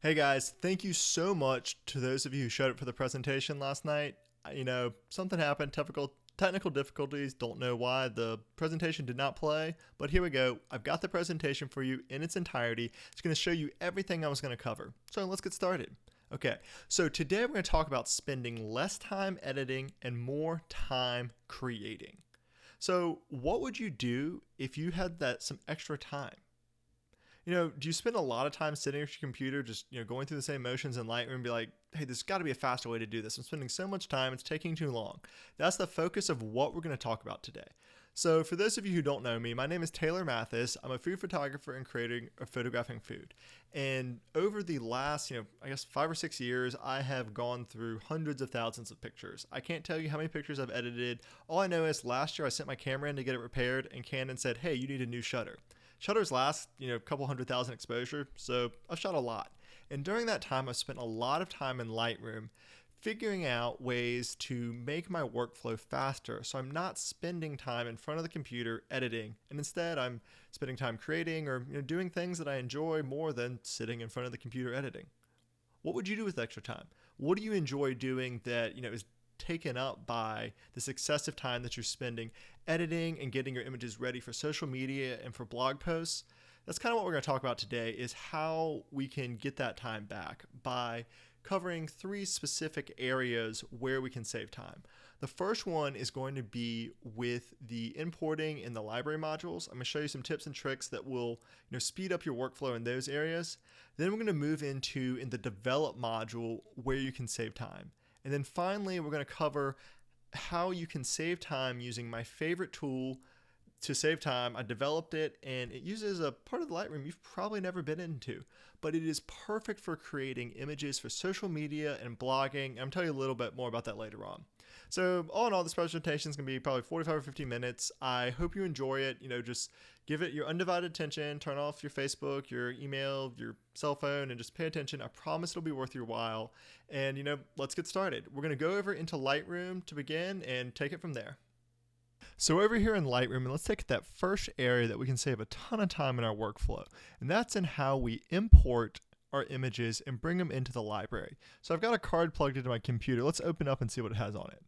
Hey guys, thank you so much to those of you who showed up for the presentation last night. Something happened, technical difficulties, don't know why the presentation did not play, but here we go. I've got the presentation for you in its entirety. It's going to show you everything I was going to cover. So let's get started. Okay, so today we're going to talk about spending less time editing and more time creating. So what would you do if you had some extra time? Do you spend a lot of time sitting at your computer just, going through the same motions in Lightroom and be like, hey, there's got to be a faster way to do this. I'm spending so much time, it's taking too long. That's the focus of what we're going to talk about today. So for those of you who don't know me, my name is Taylor Mathis. I'm a food photographer and creator of photographing food. And over the last, 5 or 6 years, I have gone through hundreds of thousands of pictures. I can't tell you how many pictures I've edited. All I know is last year I sent my camera in to get it repaired and Canon said, hey, you need a new shutter. Shutters last, a couple 100,000 exposure, so I've shot a lot. And during that time, I've spent a lot of time in Lightroom figuring out ways to make my workflow faster so I'm not spending time in front of the computer editing, and instead I'm spending time creating or doing things that I enjoy more than sitting in front of the computer editing. What would you do with extra time? What do you enjoy doing that is taken up by this excessive time that you're spending editing and getting your images ready for social media and for blog posts? That's kind of what we're going to talk about today, is how we can get that time back by covering 3 specific areas where we can save time. The first one is going to be with the importing in the library modules. I'm going to show you some tips and tricks that will speed up your workflow in those areas. Then we're going to move into in the develop module where you can save time. And then finally, we're going to cover how you can save time using my favorite tool to save time. I developed it, and it uses a part of the Lightroom you've probably never been into, but it is perfect for creating images for social media and blogging. I'm telling you a little bit more about that later on. So all in all, this presentation is going to be probably 45 or 50 minutes. I hope you enjoy it. Just give it your undivided attention, turn off your Facebook, your email, your cell phone, and just pay attention. I promise it'll be worth your while. And, let's get started. We're going to go over into Lightroom to begin and take it from there. So over here in Lightroom, and let's take that first area that we can save a ton of time in our workflow. And that's in how we import our images and bring them into the library. So I've got a card plugged into my computer. Let's open up and see what it has on it.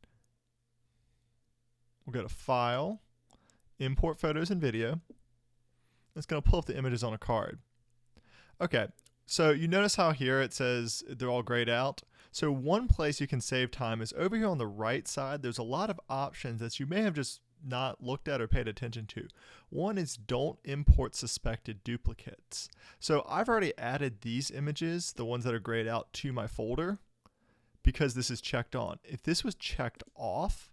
We'll go to File, Import Photos and Video. It's going to pull up the images on a card. Okay, so you notice how here it says they're all grayed out. So one place you can save time is over here on the right side. There's a lot of options that you may have just not looked at or paid attention to. One is don't import suspected duplicates. So I've already added these images, the ones that are grayed out, to my folder because this is checked on. If this was checked off,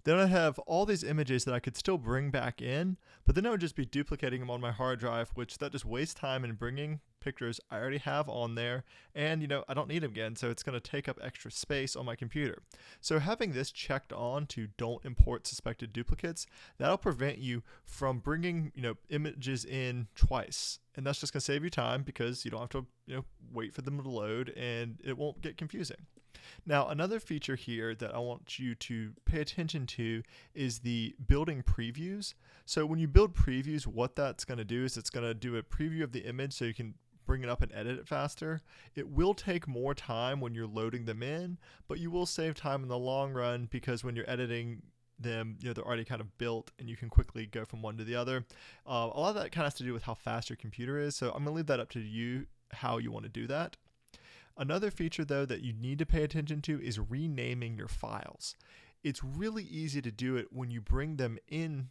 then I have all these images that I could still bring back in, but then I would just be duplicating them on my hard drive, which that just wastes time in bringing pictures I already have on there, and I don't need them again, so it's going to take up extra space on my computer. So having this checked on to don't import suspected duplicates, that'll prevent you from bringing images in twice, and that's just going to save you time because you don't have to wait for them to load, and it won't get confusing. Now, another feature here that I want you to pay attention to is the building previews. So when you build previews, what that's going to do is it's going to do a preview of the image so you can bring it up and edit it faster. It will take more time when you're loading them in, but you will save time in the long run because when you're editing them, they're already kind of built and you can quickly go from one to the other. A lot of that kind of has to do with how fast your computer is, so I'm going to leave that up to you how you want to do that. Another feature, though, that you need to pay attention to is renaming your files. It's really easy to do it when you bring them in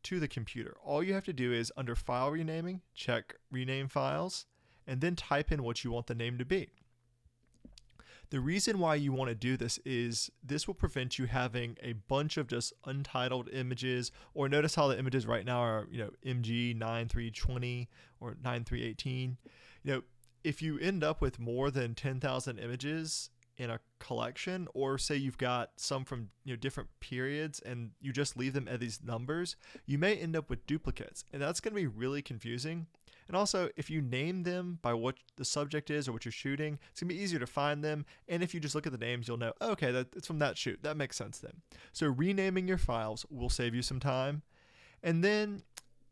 to the computer. All you have to do is under File Renaming, check Rename Files, and then type in what you want the name to be. The reason why you want to do this is this will prevent you having a bunch of just untitled images, or notice how the images right now are, MG 9320 or 9318. If you end up with more than 10,000 images in a collection, or say you've got some from different periods and you just leave them at these numbers, you may end up with duplicates, and that's going to be really confusing. And also, if you name them by what the subject is or what you're shooting, it's going to be easier to find them, and if you just look at the names, you'll know, okay, it's from that shoot. That makes sense then. So renaming your files will save you some time. And then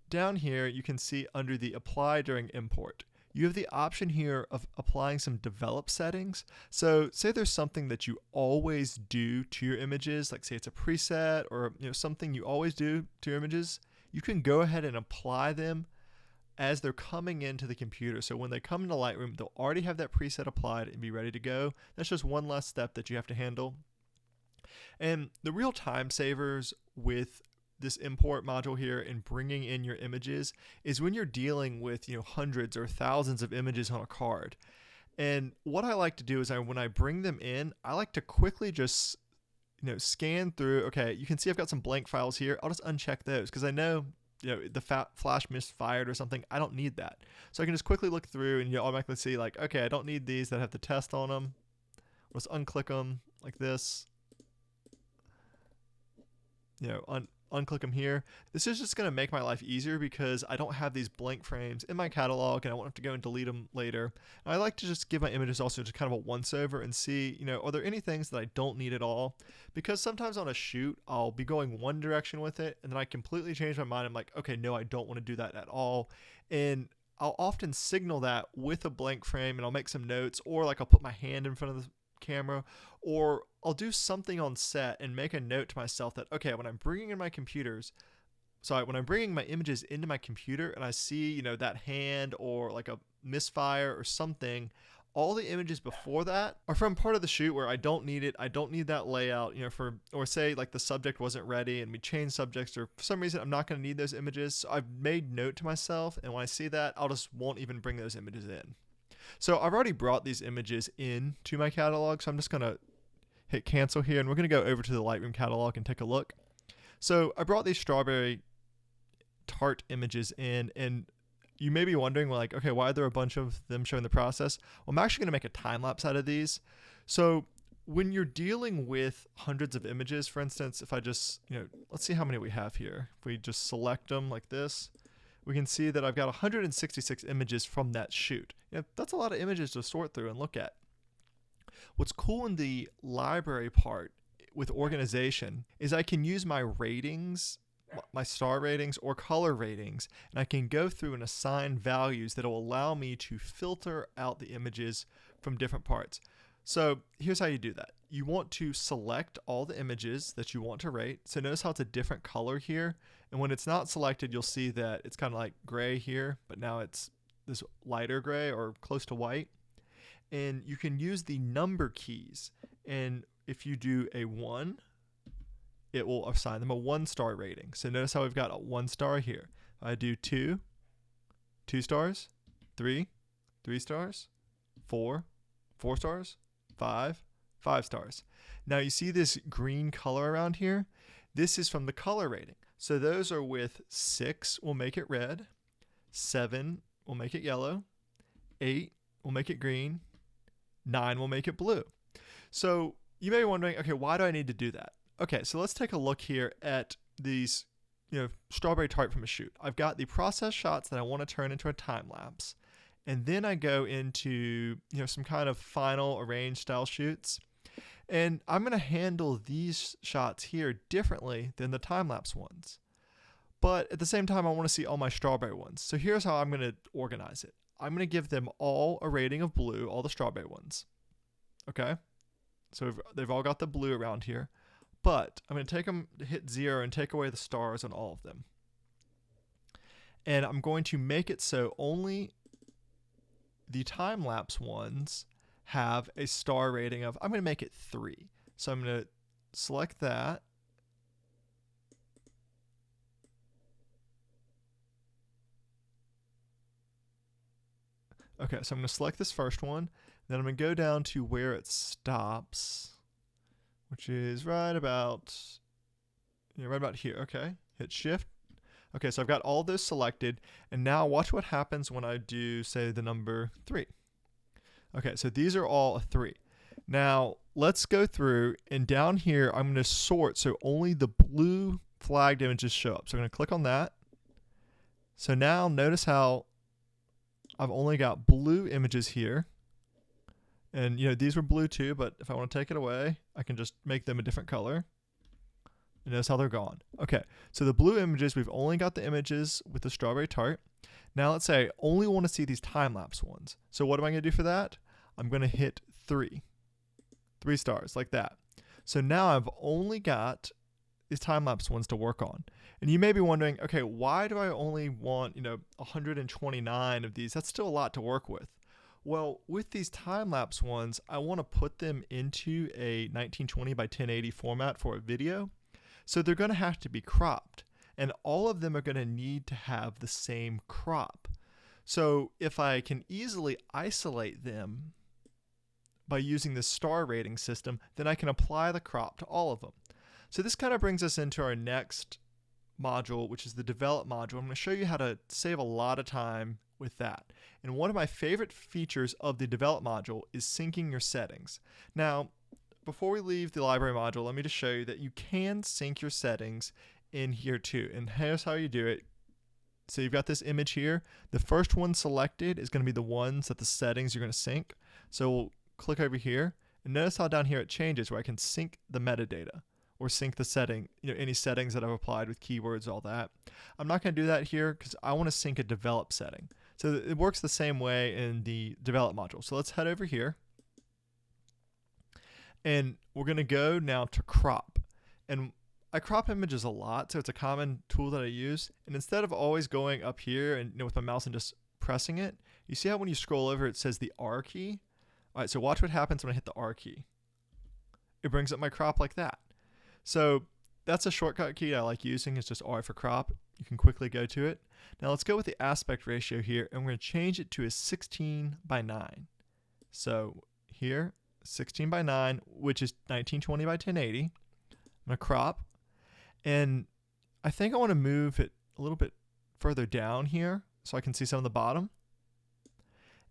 down here, you can see under the Apply During Import, you have the option here of applying some develop settings. So say there's something that you always do to your images, like say it's a preset or something you always do to your images. You can go ahead and apply them as they're coming into the computer. So when they come into Lightroom, they'll already have that preset applied and be ready to go. That's just one less step that you have to handle. And the real time savers with this import module here and bringing in your images is when you're dealing with hundreds or thousands of images on a card. And what I like to do is when I bring them in, I like to quickly just scan through. Okay, you can see I've got some blank files here. I'll just uncheck those because I know the flash misfired or something. I don't need that. So I can just quickly look through and you automatically see like, okay, I don't need these that have the test on them. I'll just unclick them like this. Unclick them here. This is just going to make my life easier because I don't have these blank frames in my catalog and I won't have to go and delete them later. And I like to just give my images also just kind of a once over and see, are there any things that I don't need at all? Because sometimes on a shoot, I'll be going one direction with it and then I completely change my mind. I'm like, okay, no, I don't want to do that at all. And I'll often signal that with a blank frame and I'll make some notes, or like I'll put my hand in front of the camera, or I'll do something on set and make a note to myself that, okay, when I'm bringing in my when I'm bringing my images into my computer and I see, that hand or like a misfire or something, all the images before that are from part of the shoot where I don't need it. I don't need that layout, or say like the subject wasn't ready and we changed subjects, or for some reason I'm not going to need those images. So I've made note to myself, and when I see that, I'll just won't even bring those images in. So I've already brought these images in to my catalog, so I'm just going to hit cancel here, and we're going to go over to the Lightroom catalog and take a look. So I brought these strawberry tart images in, and you may be wondering, like, okay, why are there a bunch of them showing the process? Well, I'm actually going to make a time lapse out of these. So when you're dealing with hundreds of images, for instance, if I just, let's see how many we have here. If we just select them like this, we can see that I've got 166 images from that shoot. That's a lot of images to sort through and look at. What's cool in the library part with organization is I can use my ratings, my star ratings or color ratings, and I can go through and assign values that will allow me to filter out the images from different parts. So here's how you do that. You want to select all the images that you want to rate. So notice how it's a different color here. And when it's not selected, you'll see that it's kind of like gray here, but now it's this lighter gray or close to white. And you can use the number keys. And if you do a 1, it will assign them a 1-star rating. So notice how we've got a 1 star here. I do 2, 2 stars, 3, 3 stars, 4, 4 stars, 5, 5 stars. Now you see this green color around here? This is from the color rating. So those are with 6 will make it red, 7 will make it yellow, 8 will make it green, 9 will make it blue. So you may be wondering, okay, why do I need to do that? Okay, so let's take a look here at these, strawberry tart from a shoot. I've got the process shots that I want to turn into a time lapse. And then I go into, some kind of final arrange style shoots. And I'm going to handle these shots here differently than the time-lapse ones. But at the same time, I want to see all my strawberry ones. So here's how I'm going to organize it. I'm going to give them all a rating of blue, all the strawberry ones. Okay? So they've all got the blue around here. But I'm going to take them, hit 0, and take away the stars on all of them. And I'm going to make it so only the time-lapse ones have a star rating of, I'm going to make it 3. So I'm going to select that. Okay, so I'm going to select this first one. Then I'm going to go down to where it stops, which is right about here. Okay, hit shift. Okay, so I've got all those selected. And now watch what happens when I do, say, the number 3. Okay, so these are all a 3. Now, let's go through, and down here, I'm going to sort so only the blue flagged images show up. So I'm going to click on that. So now notice how I've only got blue images here. And, these were blue too, but if I want to take it away, I can just make them a different color. And notice how they're gone. Okay, so the blue images, we've only got the images with the strawberry tart. Now let's say I only want to see these time-lapse ones. So what am I going to do for that? I'm going to hit 3 stars like that. So now I've only got these time-lapse ones to work on. And you may be wondering, okay, why do I only want, 129 of these? That's still a lot to work with. Well, with these time-lapse ones, I want to put them into a 1920 by 1080 format for a video. So they're going to have to be cropped. And all of them are going to need to have the same crop. So if I can easily isolate them by using the star rating system, then I can apply the crop to all of them. So this kind of brings us into our next module, which is the develop module. I'm going to show you how to save a lot of time with that. And one of my favorite features of the develop module is syncing your settings. Now, before we leave the library module, let me just show you that you can sync your settings in here too. And here's how you do it. So you've got this image here. The first one selected is going to be the ones that the settings you're going to sync. So we'll click over here and notice how down here it changes where I can sync the metadata or sync the setting, any settings that I've applied with keywords, all that. I'm not going to do that here because I want to sync a develop setting. So it works the same way in the develop module. So let's head over here and we're going to go now to crop. And I crop images a lot, so it's a common tool that I use. And instead of always going up here and with my mouse and just pressing it, you see how when you scroll over it says the R key? All right, so watch what happens when I hit the R key. It brings up my crop like that. So that's a shortcut key I like using. It's just R for crop. You can quickly go to it. Now let's go with the aspect ratio here, and we're going to change it to a 16 by 9. So here, 16 by 9, which is 1920 by 1080. I'm going to crop. And I think I want to move it a little bit further down here so I can see some of the bottom.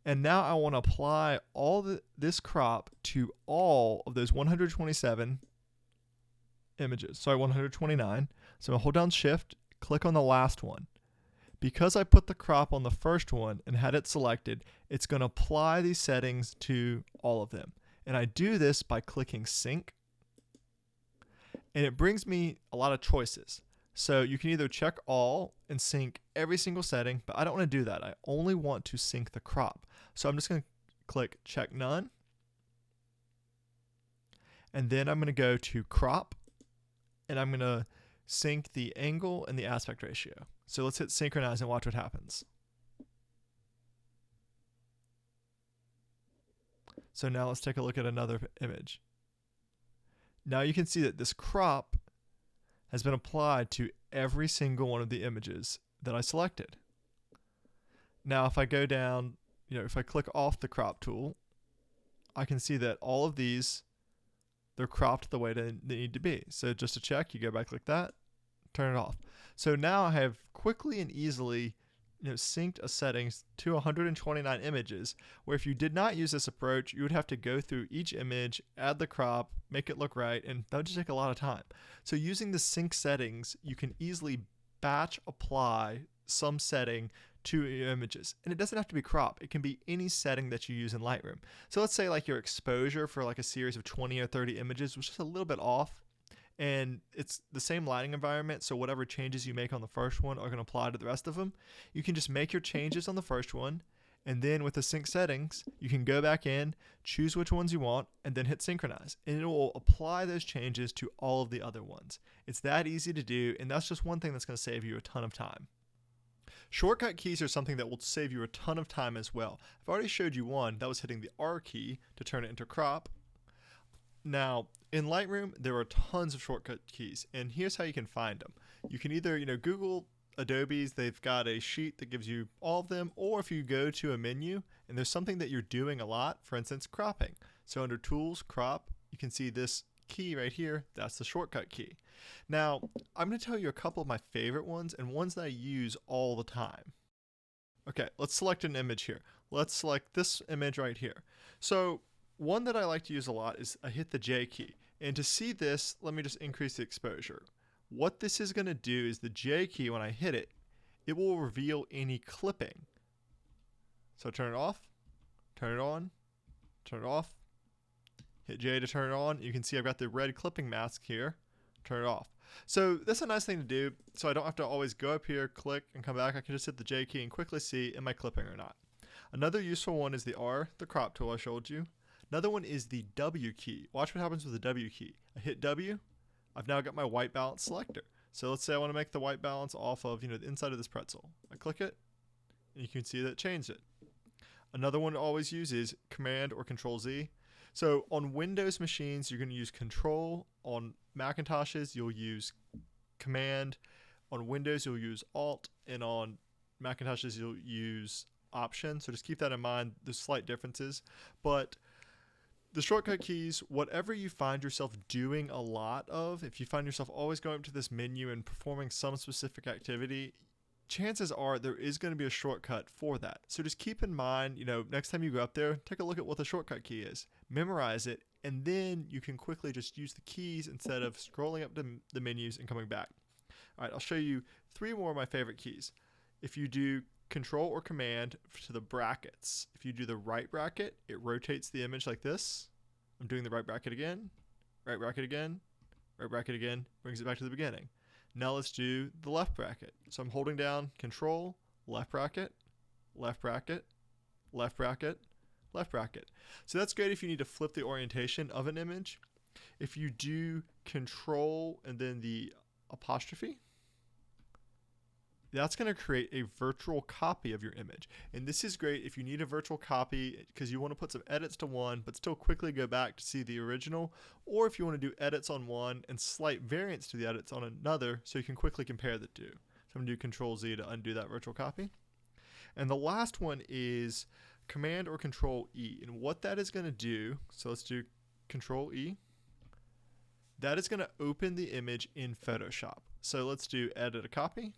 And now I want to apply all this crop to all of those 127 images. Sorry, 129. So I'm going to hold down Shift, click on the last one. Because I put the crop on the first one and had it selected, it's going to apply these settings to all of them. And I do this by clicking Sync. And it brings me a lot of choices. So you can either check all and sync every single setting, but I don't want to do that. I only want to sync the crop. So I'm just going to click check none. And then I'm going to go to crop and I'm going to sync the angle and the aspect ratio. So let's hit synchronize and watch what happens. So now let's take a look at another image. Now you can see that this crop has been applied to every single one of the images that I selected. Now if I go down, if I click off the crop tool, I can see that all of these, they're cropped the way they need to be. So just to check, you go back like that, turn it off. So now I have quickly and easily synced a settings to 129 images, where if you did not use this approach, you would have to go through each image, add the crop, make it look right, and that would just take a lot of time. So using the sync settings, you can easily batch apply some setting to your images. And it doesn't have to be crop. It can be any setting that you use in Lightroom. So let's say like your exposure for like a series of 20 or 30 images was just a little bit off, and it's the same lighting environment, so whatever changes you make on the first one are going to apply to the rest of them. You can just make your changes on the first one, and then with the sync settings, you can go back in, choose which ones you want, and then hit synchronize. And it will apply those changes to all of the other ones. It's that easy to do, and that's just one thing that's going to save you a ton of time. Shortcut keys are something that will save you a ton of time as well. I've already showed you one, that was hitting the R key to turn it into crop. Now, in Lightroom, there are tons of shortcut keys, and here's how you can find them. You can either, Google Adobe's, they've got a sheet that gives you all of them, or if you go to a menu and there's something that you're doing a lot, for instance, cropping. So under Tools, Crop, you can see this key right here, that's the shortcut key. Now, I'm going to tell you a couple of my favorite ones and ones that I use all the time. Okay, let's select an image here. Let's select this image right here. So one that I like to use a lot is I hit the J key. And to see this, let me just increase the exposure. What this is going to do is the J key, when I hit it, it will reveal any clipping. So turn it off, turn it on, turn it off, hit J to turn it on. You can see I've got the red clipping mask here. turn it off. So that's a nice thing to do, so I don't have to always go up here, click, and come back. I can just hit the J key and quickly see, am I clipping or not. Another useful one is the R, the crop tool I showed you. Another one is the W key. Watch what happens with the W key. I hit W, I've now got my white balance selector. So let's say I want to make the white balance off of, the inside of this pretzel. I click it, and you can see that it changed it. Another one to always use is Command or Control Z. So on Windows machines, you're going to use Control. On Macintoshes, you'll use Command. On Windows, you'll use Alt. And on Macintoshes, you'll use Option. So just keep that in mind. There's slight differences. But the shortcut keys, whatever you find yourself doing a lot of, if you find yourself always going up to this menu and performing some specific activity, chances are there is going to be a shortcut for that. So just keep in mind, next time you go up there, take a look at what the shortcut key is, memorize it, and then you can quickly just use the keys instead of scrolling up to the menus and coming back. All right, I'll show you 3 more of my favorite keys. If you do Control or Command to the brackets, if you do the right bracket, it rotates the image like this. I'm doing the right bracket again, right bracket again, right bracket again, brings it back to the beginning. Now let's do the left bracket. So I'm holding down Control, left bracket, left bracket, left bracket, left bracket. So that's great if you need to flip the orientation of an image. If you do Control and then the apostrophe, that's going to create a virtual copy of your image. And this is great if you need a virtual copy because you want to put some edits to one but still quickly go back to see the original, or if you want to do edits on one and slight variance to the edits on another so you can quickly compare the two. So I'm going to do Control Z to undo that virtual copy. And the last one is Command or Control E. And what that is going to do, so let's do Control E. That is going to open the image in Photoshop. So let's do Edit a Copy.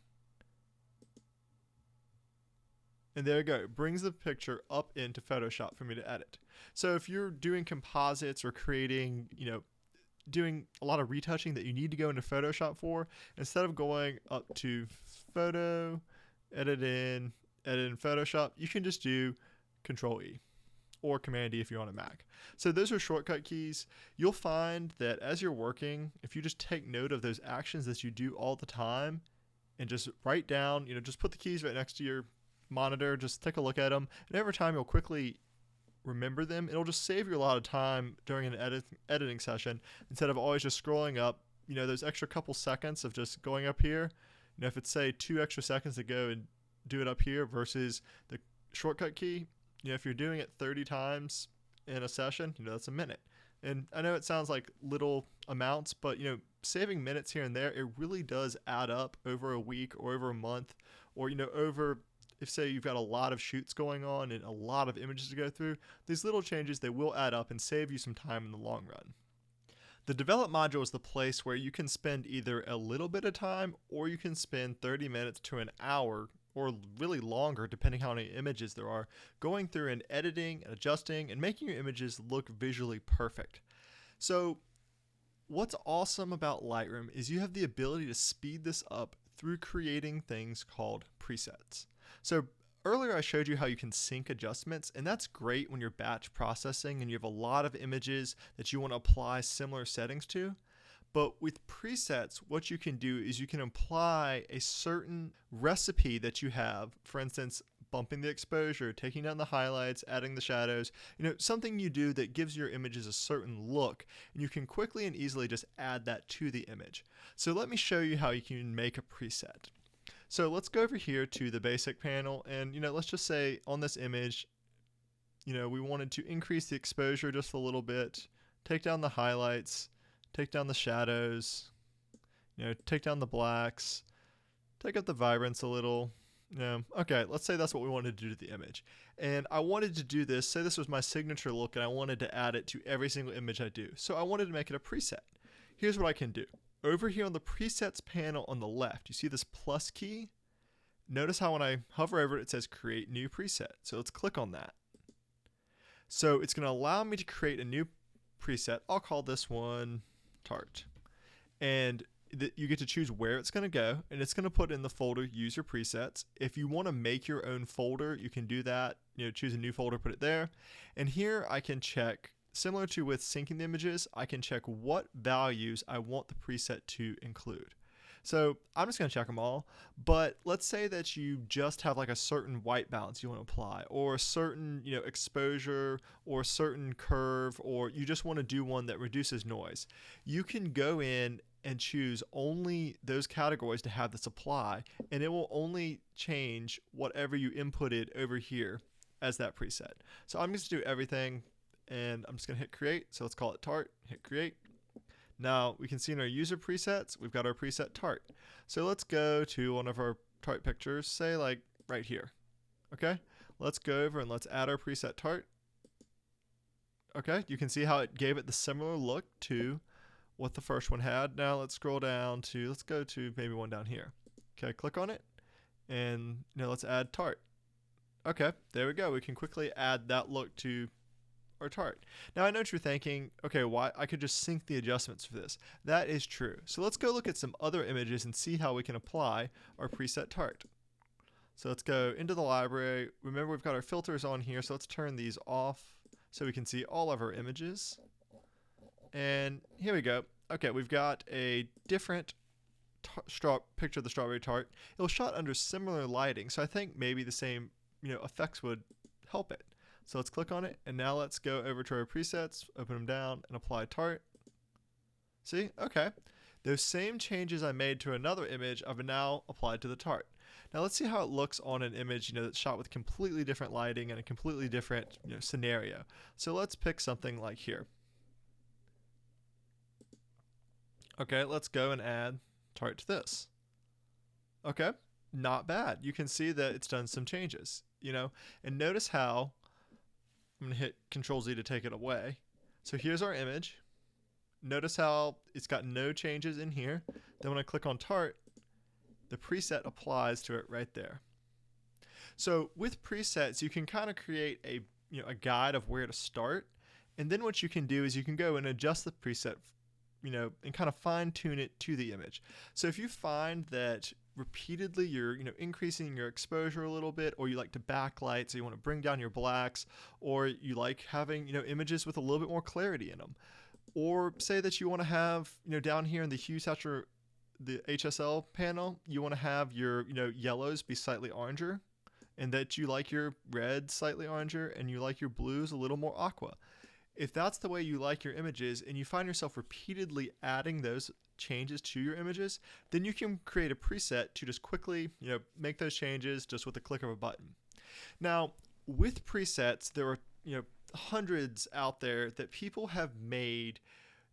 And there you go, it brings the picture up into Photoshop for me to edit. So if you're doing composites or creating, doing a lot of retouching that you need to go into Photoshop for, instead of going up to Photo, Edit in Photoshop, you can just do Control E or Command E if you're on a Mac. So those are shortcut keys. You'll find that as you're working, if you just take note of those actions that you do all the time and just write down, just put the keys right next to your monitor, just take a look at them, and every time you'll quickly remember them. It'll just save you a lot of time during an editing session instead of always just scrolling up, those extra couple seconds of just going up here. If it's say 2 extra seconds to go and do it up here versus the shortcut key, if you're doing it 30 times in a session, that's a minute. And I know it sounds like little amounts, but saving minutes here and there, it really does add up over a week or over a month, or over, if say you've got a lot of shoots going on and a lot of images to go through, these little changes, they will add up and save you some time in the long run. The develop module is the place where you can spend either a little bit of time or you can spend 30 minutes to an hour or really longer, depending how many images there are, going through and editing and adjusting and making your images look visually perfect. So what's awesome about Lightroom is you have the ability to speed this up through creating things called presets. So earlier I showed you how you can sync adjustments, and that's great when you're batch processing and you have a lot of images that you want to apply similar settings to. But with presets, what you can do is you can apply a certain recipe that you have, for instance, bumping the exposure, taking down the highlights, adding the shadows, something you do that gives your images a certain look, and you can quickly and easily just add that to the image. So let me show you how you can make a preset. So let's go over here to the basic panel, and let's just say on this image, we wanted to increase the exposure just a little bit, take down the highlights, take down the shadows, take down the blacks, take up the vibrance a little. Okay, let's say that's what we wanted to do to the image. And I wanted to do this, say this was my signature look, and I wanted to add it to every single image I do. So I wanted to make it a preset. Here's what I can do. Over here on the presets panel on the left, you see this plus key? Notice how when I hover over it, it says create new preset. So let's click on that. So it's going to allow me to create a new preset. I'll call this one Tart. And you get to choose where it's going to go, and it's going to put in the folder Use Your Presets. If you want to make your own folder, you can do that. Choose a new folder, put it there. And here I can check similar to with syncing the images, I can check what values I want the preset to include. So I'm just going to check them all, but let's say that you just have like a certain white balance you want to apply, or a certain exposure, or a certain curve, or you just want to do one that reduces noise. You can go in and choose only those categories to have this apply, and it will only change whatever you inputted over here as that preset. So I'm just going to do everything, and I'm just going to hit create. So let's call it tart, hit create. Now we can see in our user presets, we've got our preset tart. So let's go to one of our tart pictures, say like right here. Okay, let's go over and let's add our preset tart. Okay, you can see how it gave it the similar look to what the first one had. Now let's scroll down to, let's go to maybe one down here. Okay, click on it, and let's add tart. Okay, there we go. We can quickly add that look to our tart. Now I know what you're thinking, okay, why I could just sync the adjustments for this. That is true. So let's go look at some other images and see how we can apply our preset tart. So let's go into the library. Remember, we've got our filters on here, so let's turn these off so we can see all of our images. And here we go. Okay, we've got a different picture of the strawberry tart. It was shot under similar lighting, so I think maybe the same effects would help it. So let's click on it, and now let's go over to our presets, open them down, and apply tart. See? Okay. Those same changes I made to another image I've now applied to the tart. Now let's see how it looks on an image that's shot with completely different lighting and a completely different scenario. So let's pick something like here. Okay, let's go and add tart to this. Okay, not bad. You can see that it's done some changes, and notice how I'm going to hit Control Z to take it away. So here's our image. Notice how it's got no changes in here. Then when I click on tart, the preset applies to it right there. So with presets, you can kind of create a guide of where to start. And then what you can do is you can go and adjust the preset, and kind of fine tune it to the image. So if you find that repeatedly you're increasing your exposure a little bit, or you like to backlight, so you want to bring down your blacks, or you like having images with a little bit more clarity in them, or say that you want to have down here in the hue saturator, the HSL panel, you want to have your yellows be slightly oranger, and that you like your reds slightly oranger, and you like your blues a little more aqua. If that's the way you like your images, and you find yourself repeatedly adding those changes to your images, then you can create a preset to just quickly make those changes just with the click of a button. Now with presets, there are hundreds out there that people have made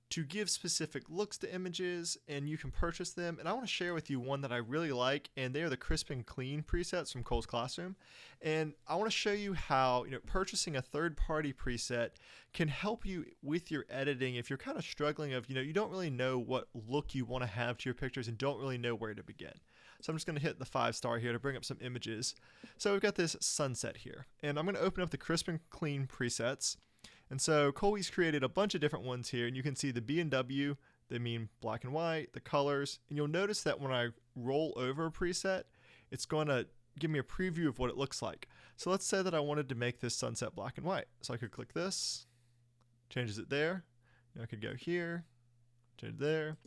to give specific looks to images, and you can purchase them. And I want to share with you one that I really like, and they are the Crisp and Clean presets from Cole's Classroom. And I want to show you how purchasing a third-party preset can help you with your editing if you're kind of struggling of you don't really know what look you want to have to your pictures and don't really know where to begin. So I'm just going to hit the 5-star here to bring up some images. So we've got this sunset here, and I'm going to open up the Crisp and Clean presets. And so Colby's created a bunch of different ones here, and you can see the B and W, they mean black and white, the colors, and you'll notice that when I roll over a preset, it's going to give me a preview of what it looks like. So let's say that I wanted to make this sunset black and white. So I could click this, changes it there. I could go here, change it there,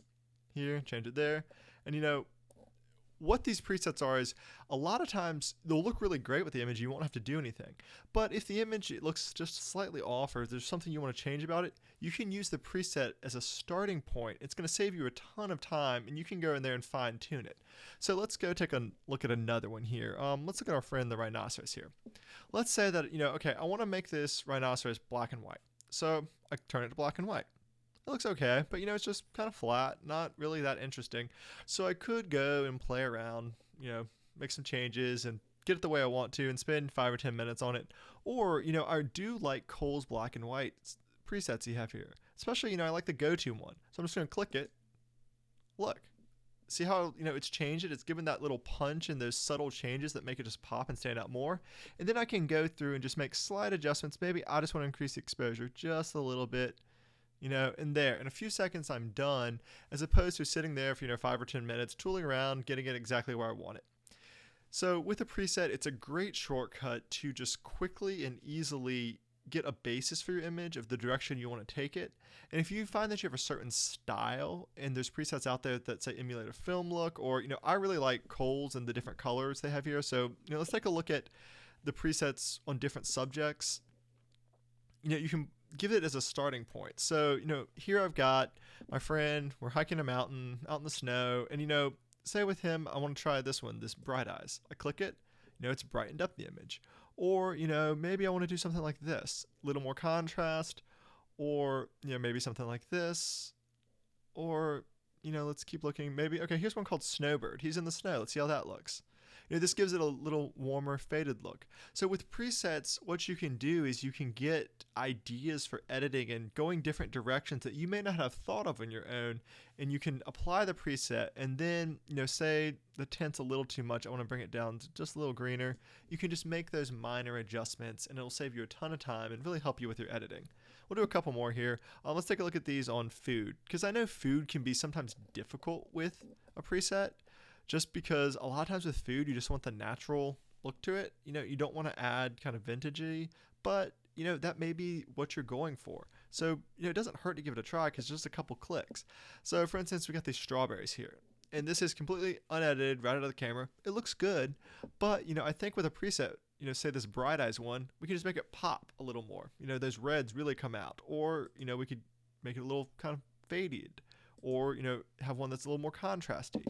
here, change it there. And what these presets are is a lot of times they'll look really great with the image. You won't have to do anything. But if the image it looks just slightly off, or if there's something you want to change about it, you can use the preset as a starting point. It's going to save you a ton of time, and you can go in there and fine tune it. So let's go take a look at another one here. Let's look at our friend the rhinoceros here. Let's say that okay, I want to make this rhinoceros black and white. So I turn it to black and white. It looks okay, but it's just kind of flat, not really that interesting. So I could go and play around, make some changes and get it the way I want to and spend 5 or 10 minutes on it. Or, I do like Cole's black and white presets you have here. Especially, I like the go-to one. So I'm just going to click it. Look. See how, it's changed it? It's given that little punch and those subtle changes that make it just pop and stand out more. And then I can go through and just make slight adjustments. Maybe I just want to increase the exposure just a little bit. And there, in a few seconds, I'm done, as opposed to sitting there for, 5 or 10 minutes, tooling around, getting it exactly where I want it. So with a preset, it's a great shortcut to just quickly and easily get a basis for your image of the direction you want to take it. And if you find that you have a certain style, and there's presets out there that say emulate a film look, or, I really like Kohl's and the different colors they have here. So, let's take a look at the presets on different subjects. You can give it as a starting point. So, here I've got my friend, we're hiking a mountain out in the snow, and, say with him, I want to try this one, this Bright Eyes. I click it, it's brightened up the image. Or, maybe I want to do something like this, a little more contrast, or, maybe something like this, or, let's keep looking. Maybe, okay, here's one called Snowbird. He's in the snow. Let's see how that looks. This gives it a little warmer, faded look. So with presets, what you can do is you can get ideas for editing and going different directions that you may not have thought of on your own, and you can apply the preset, and then, say the tint's a little too much, I want to bring it down to just a little greener. You can just make those minor adjustments, and it'll save you a ton of time and really help you with your editing. We'll do a couple more here. Let's take a look at these on food, because I know food can be sometimes difficult with a preset. Just because a lot of times with food, you just want the natural look to it. You don't want to add kind of vintagey, but, that may be what you're going for. So, it doesn't hurt to give it a try because just a couple clicks. So, for instance, we got these strawberries here. And this is completely unedited right out of the camera. It looks good, but, I think with a preset, say this Bright Eyes one, we can just make it pop a little more. Those reds really come out. Or, we could make it a little kind of faded. Or, have one that's a little more contrasty.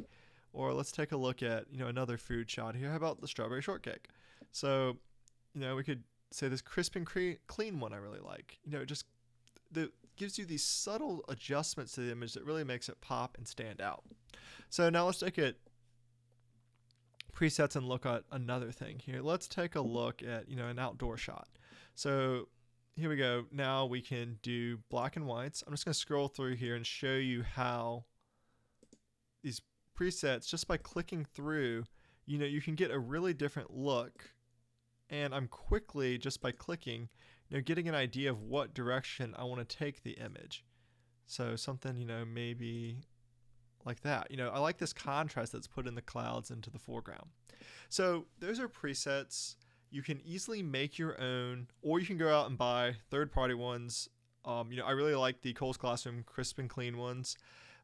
Or let's take a look at, another food shot here. How about the strawberry shortcake? So, we could say this crisp and clean one I really like. It just gives you these subtle adjustments to the image that really makes it pop and stand out. So now let's take it presets and look at another thing here. Let's take a look at, an outdoor shot. So here we go. Now we can do black and whites. I'm just going to scroll through here and show you how these presets, just by clicking through, you can get a really different look. And I'm quickly, just by clicking, getting an idea of what direction I want to take the image. So something, maybe like that. I like this contrast that's put in the clouds into the foreground. So those are presets. You can easily make your own, or you can go out and buy third-party ones. I really like the Kohl's Classroom crisp and clean ones.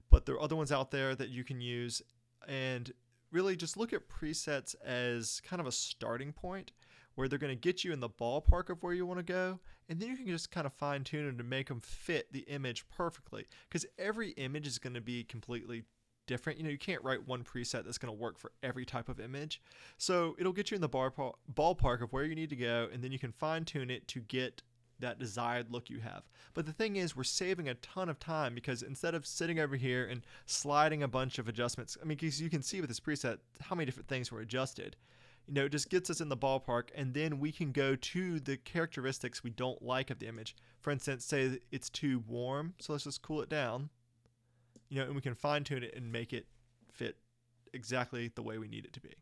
But there are other ones out there that you can use, and really just look at presets as kind of a starting point where they're going to get you in the ballpark of where you want to go, and then you can just kind of fine tune them to make them fit the image perfectly, because every image is going to be completely different. You can't write one preset that's going to work for every type of image. So it'll get you in the ballpark of where you need to go, and then you can fine tune it to get that desired look you have. But the thing is, we're saving a ton of time, because instead of sitting over here and sliding a bunch of adjustments, because you can see with this preset how many different things were adjusted, it just gets us in the ballpark, and then we can go to the characteristics we don't like of the image. For instance, say it's too warm, so let's just cool it down, and we can fine tune it and make it fit exactly the way we need it to be.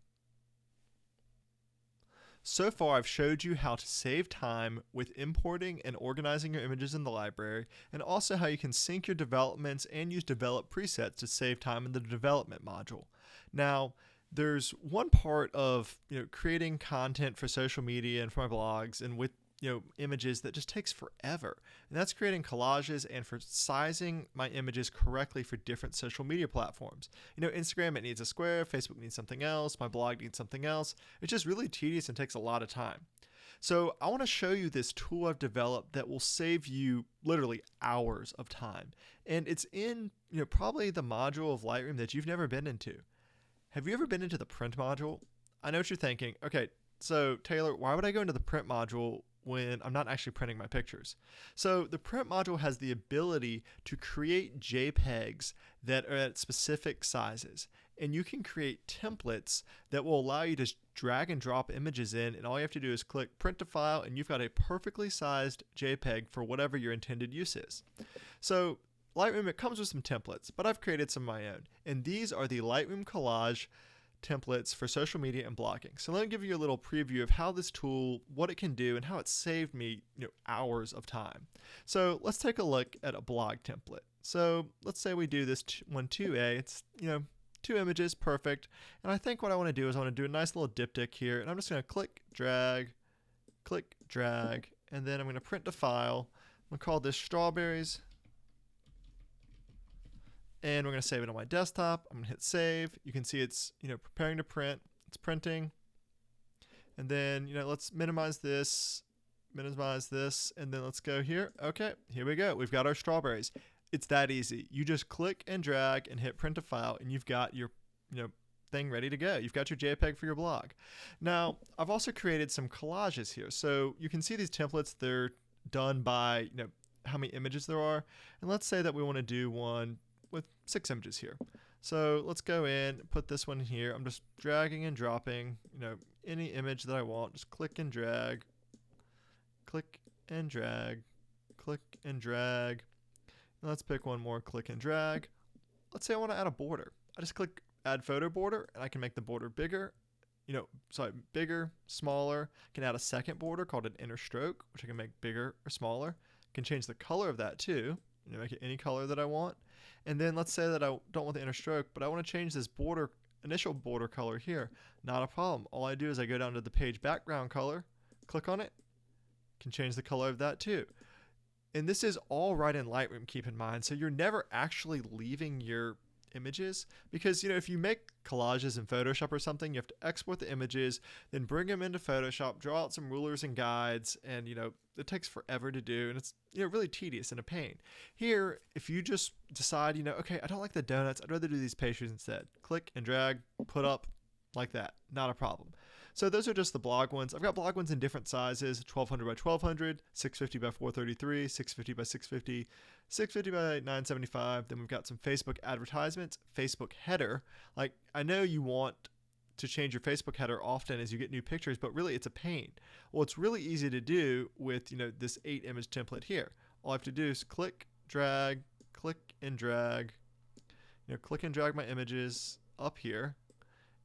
So far, I've showed you how to save time with importing and organizing your images in the library, and also how you can sync your developments and use develop presets to save time in the development module. Now, there's one part of creating content for social media and for my blogs and with images that just takes forever, and that's creating collages and for sizing my images correctly for different social media platforms. Instagram, it needs a square, Facebook needs something else, my blog needs something else. It's just really tedious and takes a lot of time. So I want to show you this tool I've developed that will save you literally hours of time, and it's in probably the module of Lightroom that you've never been into. Have you ever been into the print module? I know what you're thinking. Okay, so Taylor, why would I go into the print module when I'm not actually printing my pictures? So the print module has the ability to create JPEGs that are at specific sizes, and you can create templates that will allow you to drag and drop images in, and all you have to do is click print to file, and you've got a perfectly sized JPEG for whatever your intended use is. So Lightroom, it comes with some templates, but I've created some of my own, and these are the Lightroom Collage templates for social media and blogging. So let me give you a little preview of how this tool, what it can do, and how it saved me hours of time. So let's take a look at a blog template. So let's say we do this one 2A. It's 2 images, perfect. And I think what I want to do is I want to do a nice little diptych here, and I'm just going to click, drag, and then I'm going to print the file. I'm going to call this strawberries, and we're going to save it on my desktop. I'm going to hit save. You can see it's preparing to print. It's printing, and then let's minimize this, and then let's go here. Okay, here we go. We've got our strawberries. It's that easy. You just click and drag and hit print to file, and you've got your thing ready to go. You've got your JPEG for your blog. Now, I've also created some collages here. So you can see these templates, they're done by how many images there are. And let's say that we want to do one with 6 images here. So let's go in, put this one here. I'm just dragging and dropping, any image that I want. Just click and drag, click and drag, click and drag. And let's pick one more, click and drag. Let's say I want to add a border. I just click add photo border, and I can make the border bigger, bigger, smaller. I can add a second border called an inner stroke, which I can make bigger or smaller. I can change the color of that too, make it any color that I want. And then let's say that I don't want the inner stroke, but I want to change this initial border color here. Not a problem. All I do is I go down to the page background color, click on it, can change the color of that too. And this is all right in Lightroom, keep in mind. So you're never actually leaving your images, because if you make collages in Photoshop or something, you have to export the images, then bring them into Photoshop, draw out some rulers and guides, and it takes forever to do, and it's really tedious and a pain. Here, if you just decide okay, I don't like the donuts, I'd rather do these pastries instead, click and drag, put up like that, not a problem. So those are just the blog ones. I've got blog ones in different sizes, 1200 by 1200, 650 by 433, 650 by 650, 650 by 975. Then we've got some Facebook advertisements, Facebook header. Like, I know you want to change your Facebook header often as you get new pictures, but really it's a pain. Well, it's really easy to do with this 8 image template here. All I have to do is click, drag, click and drag, click and drag my images up here.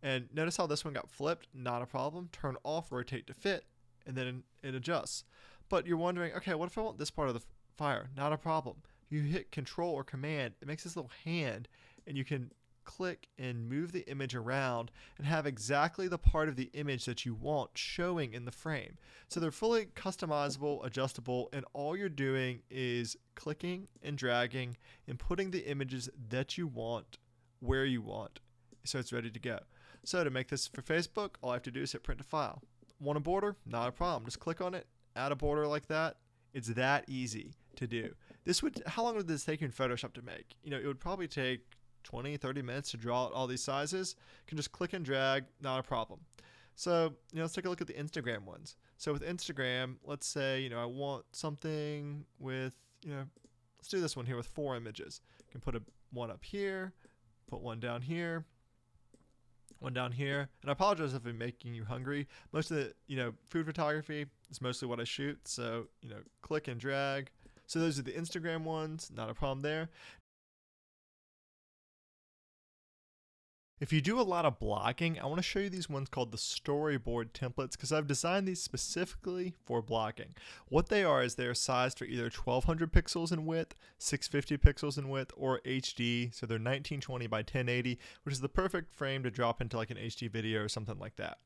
And notice how this one got flipped, not a problem. Turn off, rotate to fit, and then it adjusts. But you're wondering, okay, what if I want this part of the fire? Not a problem. You hit Control or Command, it makes this little hand, and you can click and move the image around and have exactly the part of the image that you want showing in the frame. So they're fully customizable, adjustable, and all you're doing is clicking and dragging and putting the images that you want where you want, so it's ready to go. So to make this for Facebook, all I have to do is hit print to file. Want a border? Not a problem. Just click on it, add a border like that. It's that easy to do. How long would this take you in Photoshop to make? It would probably take 20, 30 minutes to draw out all these sizes. You can just click and drag, not a problem. So, let's take a look at the Instagram ones. So with Instagram, let's say, I want something with, let's do this one here with 4 images. You can put one up here, put one down here, one down here. And I apologize if I'm making you hungry. Most of the, food photography is mostly what I shoot. So, click and drag. So those are the Instagram ones, not a problem there. If you do a lot of blogging, I want to show you these ones called the storyboard templates, because I've designed these specifically for blogging. What they are is they're sized for either 1200 pixels in width, 650 pixels in width, or HD. So they're 1920 by 1080, which is the perfect frame to drop into like an HD video or something like that.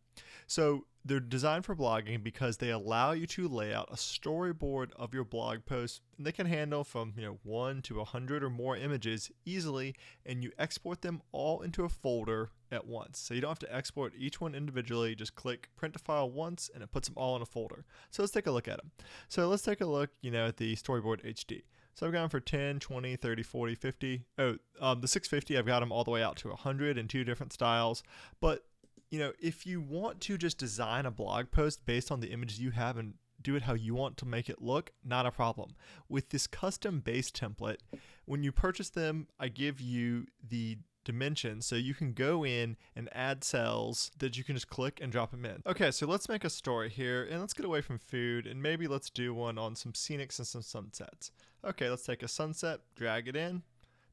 So they're designed for blogging because they allow you to lay out a storyboard of your blog post, and they can handle from 1 to 100 or more images easily, and you export them all into a folder at once. So you don't have to export each one individually. Just click print to file once and it puts them all in a folder. So let's take a look at them. So let's take a look at the storyboard HD. So I've gone for 10, 20, 30, 40, 50. The 650, I've got them all the way out to 100 in 2 different styles. But if you want to just design a blog post based on the images you have and do it how you want to make it look, not a problem. With this custom base template, when you purchase them, I give you the dimensions so you can go in and add cells that you can just click and drop them in. Okay, so let's make a story here, and let's get away from food, and maybe let's do one on some scenics and some sunsets. Okay, let's take a sunset, drag it in.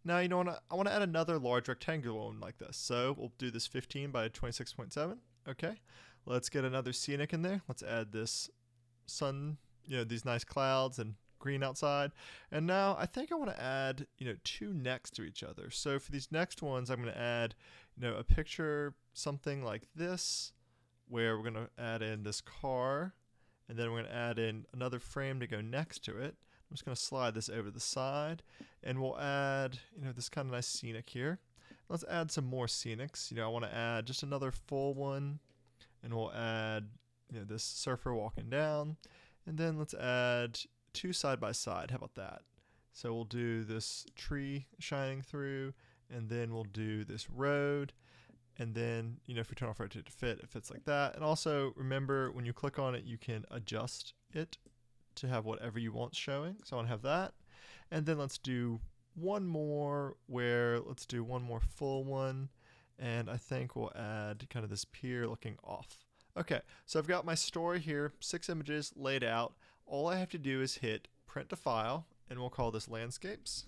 Now, I want to add another large rectangular one like this. So we'll do this 15 by 26.7. Okay, let's get another scenic in there. Let's add this sun, these nice clouds and green outside. And now I think I want to add, 2 next to each other. So for these next ones, I'm going to add, a picture, something like this, where we're going to add in this car. and then we're going to add in another frame to go next to it. I'm just going to slide this over the side, and we'll add, this kind of nice scenic here. Let's add some more scenics. I want to add just another full one, and we'll add, this surfer walking down, and then let's add 2 side by side. How about that? So we'll do this tree shining through, and then we'll do this road, and then, if we turn off rotate to fit, it fits like that. And also remember, when you click on it, you can adjust it to have whatever you want showing. So I want to have that. And then let's do one more let's do one more full one. And I think we'll add kind of this pier looking off. Okay, so I've got my story here, 6 images laid out. All I have to do is hit print to file, and we'll call this landscapes.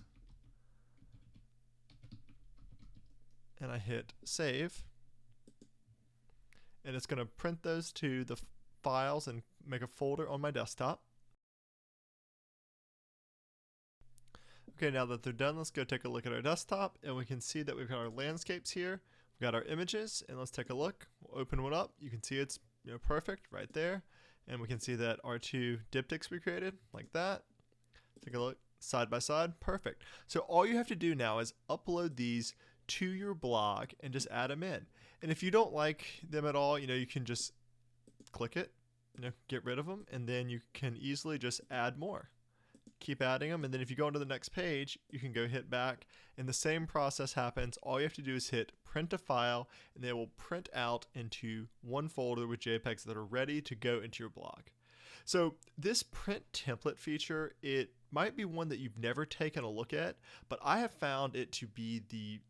And I hit save. And it's going to print those to the files and make a folder on my desktop. Okay, now that they're done, let's go take a look at our desktop, and we can see that we've got our landscapes here. We've got our images, and let's take a look. We'll open one up. You can see it's perfect right there, and we can see that our 2 diptychs we created like that. Take a look side by side. Perfect. So all you have to do now is upload these to your blog and just add them in. And if you don't like them at all, you can just click it, get rid of them, and then you can easily just add more. Keep adding them, and then if you go into the next page, you can go hit back, and the same process happens. All you have to do is hit print to file, and they will print out into one folder with JPEGs that are ready to go into your blog. So this print template feature, it might be one that you've never taken a look at, but I have found it to be the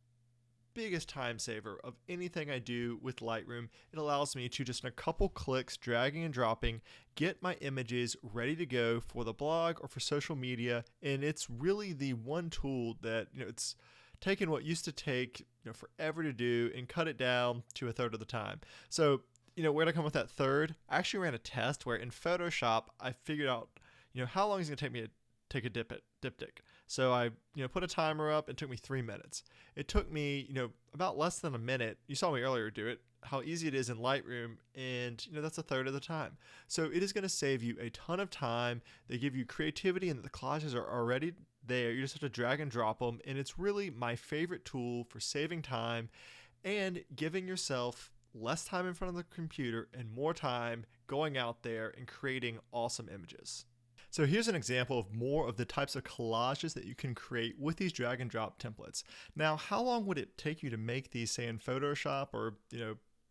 biggest time saver of anything I do with Lightroom. It allows me to just in a couple clicks, dragging and dropping, get my images ready to go for the blog or for social media. And it's really the one tool that, it's taken what used to take forever to do and cut it down to a third of the time. So, where to come with that third? I actually ran a test where in Photoshop, I figured out, how long is it going to take me to take a diptych. So I, put a timer up. It took me 3 minutes. It took me, about less than a minute. You saw me earlier do it, how easy it is in Lightroom. And, that's a third of the time. So it is going to save you a ton of time. They give you creativity, and the collages are already there. You just have to drag and drop them. And it's really my favorite tool for saving time and giving yourself less time in front of the computer and more time going out there and creating awesome images. So here's an example of more of the types of collages that you can create with these drag and drop templates. Now, how long would it take you to make these, say in Photoshop or,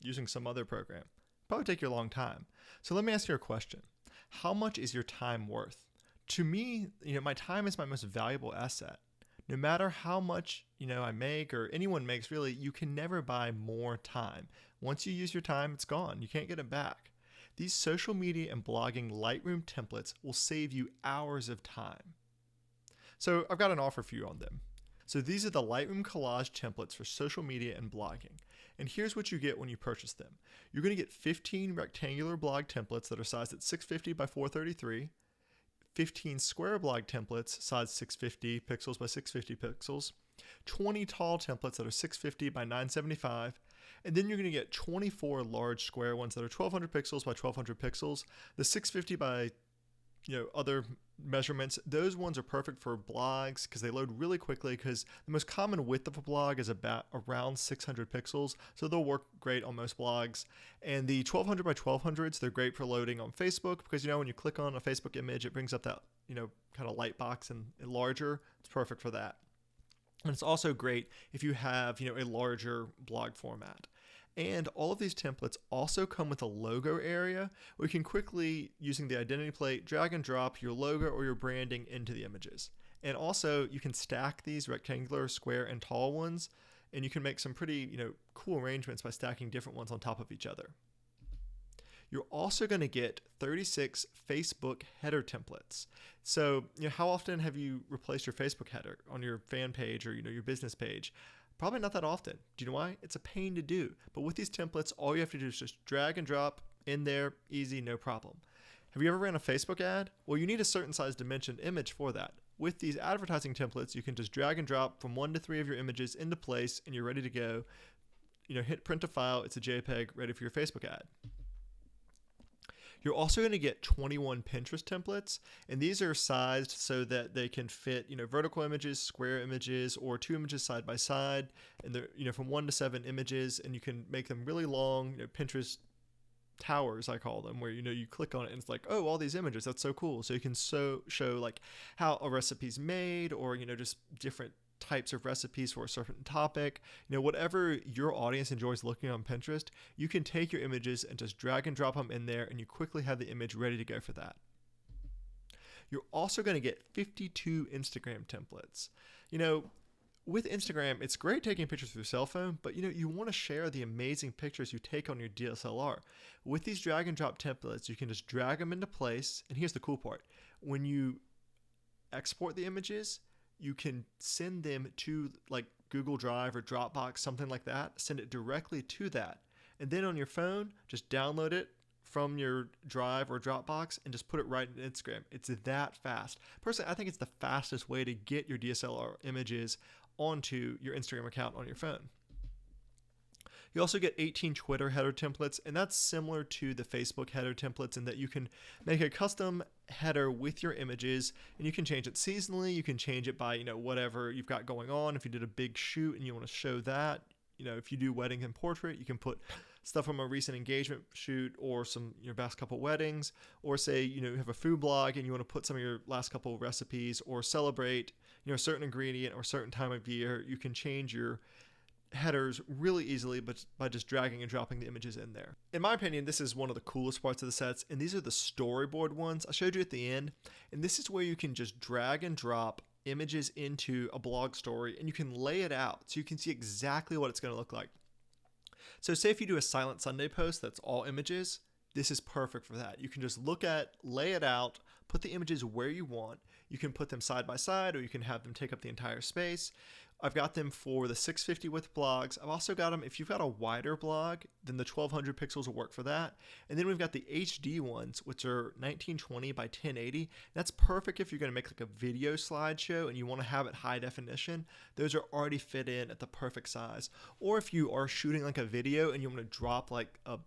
using some other program? Probably take you a long time. So let me ask you a question. How much is your time worth? To me, my time is my most valuable asset. No matter how much, I make or anyone makes, really, you can never buy more time. Once you use your time, it's gone. You can't get it back. These social media and blogging Lightroom templates will save you hours of time. So I've got an offer for you on them. So these are the Lightroom collage templates for social media and blogging. And here's what you get when you purchase them. You're going to get 15 rectangular blog templates that are sized at 650 by 433, 15 square blog templates sized 650 pixels by 650 pixels, 20 tall templates that are 650 by 975, and then you're going to get 24 large square ones that are 1200 pixels by 1200 pixels. The 650 by other measurements, those ones are perfect for blogs because they load really quickly, because the most common width of a blog is about around 600 pixels, so they'll work great on most blogs. And the 1200 by 1200s, they're great for loading on Facebook, because when you click on a Facebook image, it brings up that kind of light box and larger. It's perfect for that. And it's also great if you have a larger blog format. And all of these templates also come with a logo area where you can quickly, using the identity plate, drag and drop your logo or your branding into the images. And also you can stack these rectangular, square, and tall ones, and you can make some pretty cool arrangements by stacking different ones on top of each other. You're also going to get 36 Facebook header templates. So, how often have you replaced your Facebook header on your fan page or your business page? Probably not that often. Do you know why? It's a pain to do. But with these templates, all you have to do is just drag and drop in there, easy, no problem. Have you ever ran a Facebook ad? Well, you need a certain size dimension image for that. With these advertising templates, you can just drag and drop from 1 to 3 of your images into place, and you're ready to go. Hit print to file. It's a JPEG ready for your Facebook ad. You're also going to get 21 Pinterest templates, and these are sized so that they can fit, vertical images, square images, or 2 images side by side, and they're, from 1 to 7 images, and you can make them really long, Pinterest towers, I call them, where you click on it and it's like, oh, all these images, that's so cool. So you can show like how a recipe's made, or just different types of recipes for a certain topic. Whatever your audience enjoys looking on Pinterest, you can take your images and just drag and drop them in there, and you quickly have the image ready to go for that. You're also going to get 52 Instagram templates. With Instagram, it's great taking pictures with your cell phone, but you want to share the amazing pictures you take on your DSLR. With these drag and drop templates, you can just drag them into place. And here's the cool part. When you export the images, you can send them to like Google Drive or Dropbox, something like that. Send it directly to that. And then on your phone, just download it from your Drive or Dropbox and just put it right in Instagram. It's that fast. Personally, I think it's the fastest way to get your DSLR images onto your Instagram account on your phone. You also get 18 Twitter header templates, and that's similar to the Facebook header templates in that you can make a custom header with your images, and you can change it seasonally. You can change it by, whatever you've got going on. If you did a big shoot and you want to show that, if you do wedding and portrait, you can put stuff from a recent engagement shoot or your past couple weddings, or say, you have a food blog and you want to put some of your last couple recipes or celebrate, a certain ingredient or certain time of year. You can change your headers really easily, but by just dragging and dropping the images in there. In my opinion, this is one of the coolest parts of the sets, and these are the storyboard ones I showed you at the end. And this is where you can just drag and drop images into a blog story, and you can lay it out so you can see exactly what it's going to look like. So say if you do a Silent Sunday post that's all images, this is perfect for that. You can just lay it out, put the images where you want. You can put them side by side, or you can have them take up the entire space. I've got them for the 650 width blogs. I've also got them, if you've got a wider blog, then the 1200 pixels will work for that. And then we've got the HD ones, which are 1920 by 1080. That's perfect if you're going to make like a video slideshow and you want to have it high definition. Those are already fit in at the perfect size. Or if you are shooting like a video and you want to drop like a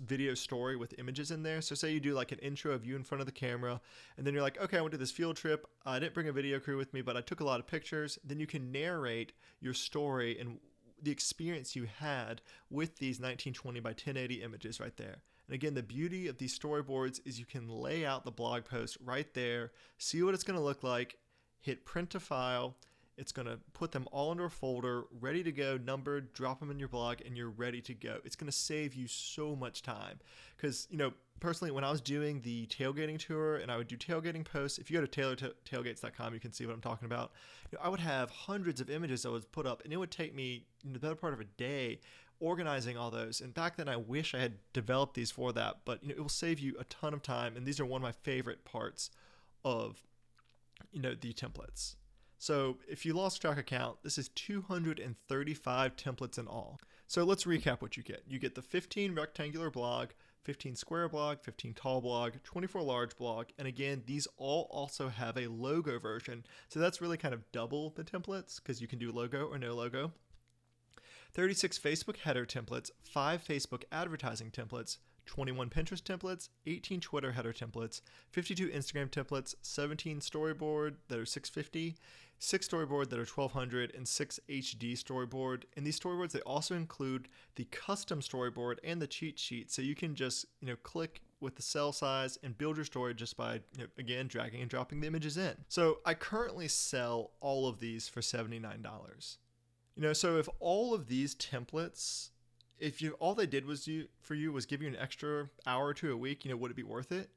video story with images in there. So say you do like an intro of you in front of the camera, and then you're like, okay, I went to this field trip. I didn't bring a video crew with me, but I took a lot of pictures. Then you can narrate your story and the experience you had with these 1920 by 1080 images right there. And again, the beauty of these storyboards is you can lay out the blog post right there, see what it's going to look like, hit print to file. It's going to put them all into a folder, ready to go, numbered, drop them in your blog, and you're ready to go. It's going to save you so much time. Because, personally, when I was doing the tailgating tour and I would do tailgating posts, if you go to taylortailgates.com, you can see what I'm talking about. I would have hundreds of images I would put up, and it would take me the better part of a day organizing all those. And back then, I wish I had developed these for that, but it will save you a ton of time. And these are one of my favorite parts of, the templates. So if you lost track of count, this is 235 templates in all. So let's recap what you get. You get the 15 rectangular blog, 15 square blog, 15 tall blog, 24 large blog, and again, these all also have a logo version. So that's really kind of double the templates because you can do logo or no logo. 36 Facebook header templates, 5 Facebook advertising templates, 21 Pinterest templates, 18 Twitter header templates, 52 Instagram templates, 17 storyboard that are 650, 6 storyboard that are 1200, and 6 HD storyboard. And these storyboards, they also include the custom storyboard and the cheat sheet. So you can just, click with the cell size and build your story just by, again, dragging and dropping the images in. So I currently sell all of these for $79. So if all of these templates, all they did was for you was give you an extra hour or two a week, would it be worth it?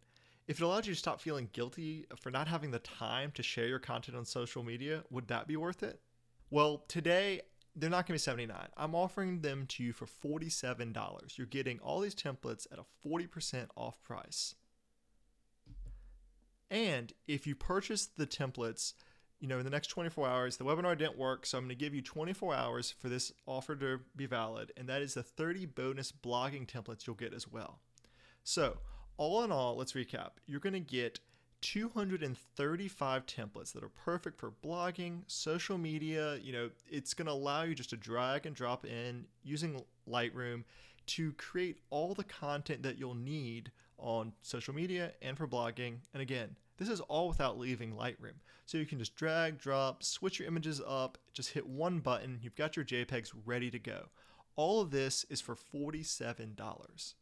If it allowed you to stop feeling guilty for not having the time to share your content on social media, would that be worth it? Well, today, they're not going to be $79. I'm offering them to you for $47. You're getting all these templates at a 40% off price. And if you purchase the templates, in the next 24 hours, the webinar didn't work, so I'm going to give you 24 hours for this offer to be valid, and that is the 30 bonus blogging templates you'll get as well. So, all in all, let's recap. You're going to get 235 templates that are perfect for blogging, social media. It's going to allow you just to drag and drop in using Lightroom to create all the content that you'll need on social media and for blogging. And again, this is all without leaving Lightroom. So you can just drag, drop, switch your images up, just hit one button, you've got your JPEGs ready to go. All of this is for $47.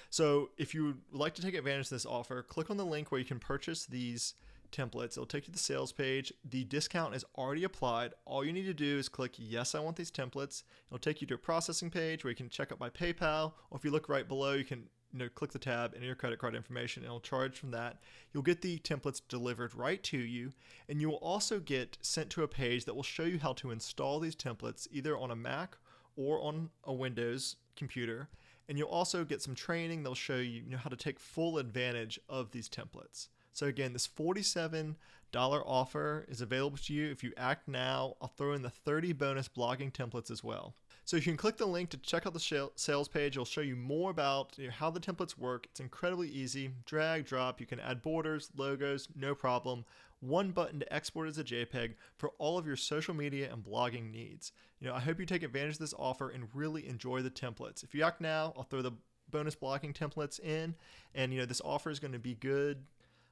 So if you would like to take advantage of this offer, click on the link where you can purchase these templates. It'll take you to the sales page. The discount is already applied. All you need to do is click yes, I want these templates. It'll take you to a processing page where you can check out by PayPal, or if you look right below, you can click the tab, enter your credit card information, and it'll charge from that. You'll get the templates delivered right to you, and you will also get sent to a page that will show you how to install these templates either on a Mac or on a Windows computer. And you'll also get some training. They'll show you, how to take full advantage of these templates. So again, this $47 offer is available to you if you act now. I'll throw in the 30 bonus blogging templates as well. So you can click the link to check out the sales page. It'll show you more about how the templates work. It's incredibly easy. Drag, drop. You can add borders, logos, no problem. One button to export as a JPEG for all of your social media and blogging needs. I hope you take advantage of this offer and really enjoy the templates. If you act now, I'll throw the bonus blogging templates in, and this offer is going to be good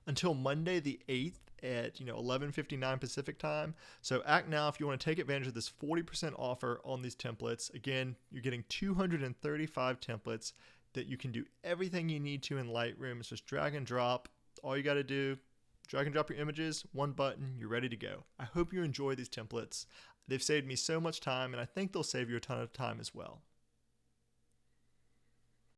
until Monday the 8th at 11:59 Pacific time. So act now if you want to take advantage of this 40% offer on these templates. Again, you're getting 235 templates that you can do everything you need to in Lightroom. It's just drag and drop. All you got to do, drag and drop your images, one button, you're ready to go. I hope you enjoy these templates. They've saved me so much time, and I think they'll save you a ton of time as well.